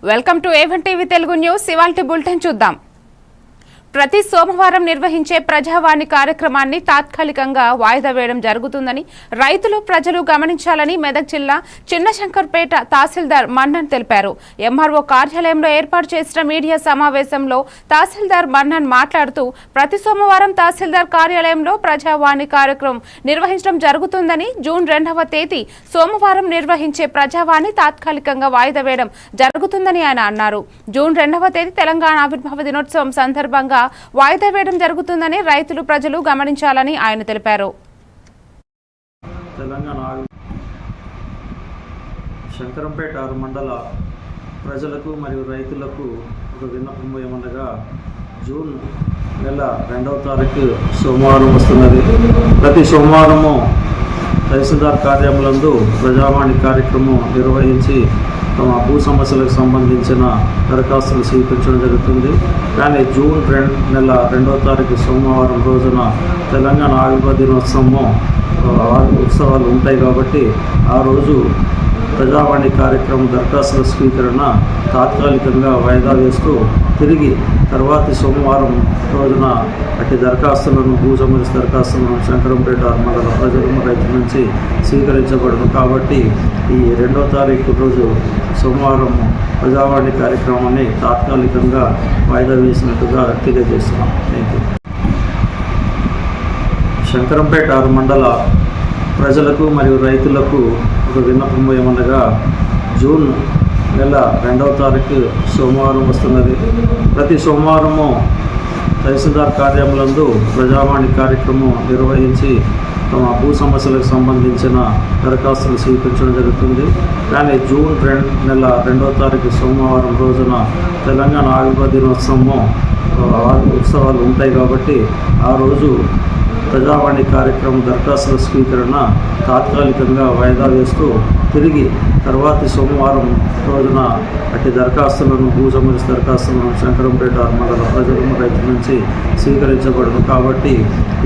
Welcome to A1 TV Telugu news. ఇవాల్టి bulletin చూద్దాం. ప్రతి సోమవారం నిర్వహించే ప్రజావాణి కార్యక్రమాన్ని తాత్కాలికంగా వాయిదా వేయడం జరుగుతుందని రైతులు ప్రజలు గమనించాలని మెదక్ జిల్లా చిన్నశంకర్పేట తహసీల్దార్ మన్నన్ తెలిపారు. ఎంఆర్ఓ కార్యాలయంలో ఏర్పాటు చేసిన మీడియా సమావేశంలో తహసీల్దార్ మన్నన్ మాట్లాడుతూ ప్రతి సోమవారం తహసీల్దార్ కార్యాలయంలో ప్రజావాణి కార్యక్రమం నిర్వహించడం జరుగుతుందని, జూన్ 2వ తేదీ సోమవారం నిర్వహించే ప్రజావాణి తాత్కాలికంగా వాయిదా వేయడం జరుగుతుందని ఆయన అన్నారు. జూన్ 2వ తేదీ తెలంగాణ ఆవిర్భావ దినోత్సవం సందర్భంగా వాయిదా వేయడం జరుగుతుందని రైతులు ప్రజలు గమనించాలని ఆయన తెలిపారు. తెలంగాణ శంకరంపేట మండల ప్రజలకు మరియు రైతులకు ఒక విన్నపం ఏమనగా, జూన్ నెల 2వ తారీఖు సోమవారం వస్తున్నది. ప్రతి సోమవారము తహసీల్దార్ కార్యాలయంలో ప్రజావాణి కార్యక్రమం నిర్వహించి తమ భూ సమస్యలకు సంబంధించిన దరఖాస్తులు స్వీకరించడం జరుగుతుంది. కానీ జూన్ నెల 2వ తారీఖు సోమవారం రోజున తెలంగాణ ఆవిర్భావ దినోత్సవము ఉత్సవాలు ఉంటాయి కాబట్టి ఆ రోజు ప్రజావాణి కార్యక్రమం దరఖాస్తుల స్వీకరణ తాత్కాలికంగా వాయిదా వేస్తూ తిరిగి తర్వాతి సోమవారం రోజున అట్టి దరఖాస్తులను భూ సమస్య దరఖాస్తులను శంకరంపేట మండల ప్రజలు రైతుల నుంచి స్వీకరించబడదు. కాబట్టి ఈ 2వ తారీఖు రోజు సోమవారం ప్రజావాణి కార్యక్రమాన్ని తాత్కాలికంగా వాయిదా వేసినట్టుగా తెలియజేస్తున్నాం. Thank you. శంకరంపేట మండల ప్రజలకు మరియు రైతులకు ఒక విన్నపం ఏమనగా, జూన్ నెల 2వ తారీఖు సోమవారం వస్తున్నది. ప్రతి సోమవారము తహసీల్దార్ కార్యాలయంలో ప్రజావాణి కార్యక్రమం నిర్వహించి తమ భూ సమస్యలకు సంబంధించిన దరఖాస్తులు స్వీకరించడం జరుగుతుంది. కానీ జూన్ నెల 2వ తారీఖు సోమవారం రోజున తెలంగాణ ఆవిర్భావ దినోత్సవము ఉత్సవాలు ఉంటాయి కాబట్టి ఆ రోజు ప్రజావాణి కార్యక్రమం దరఖాస్తుల స్వీకరణ తాత్కాలికంగా వాయిదా వేస్తూ తిరిగి తర్వాతి సోమవారం రోజున అట్టి దరఖాస్తులను భూ సమస్య దరఖాస్తులను శంకరంపేట మండల ప్రజలు రైతుల నుంచి స్వీకరించబడదు. కాబట్టి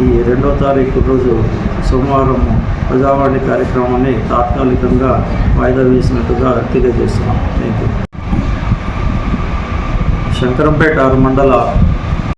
ఈ 2వ తారీఖు రోజు సోమవారం ప్రజావాణి కార్యక్రమాన్ని తాత్కాలికంగా వాయిదా వేసినట్టుగా తెలియజేస్తున్నాం. Thank you. శంకరంపేట మండల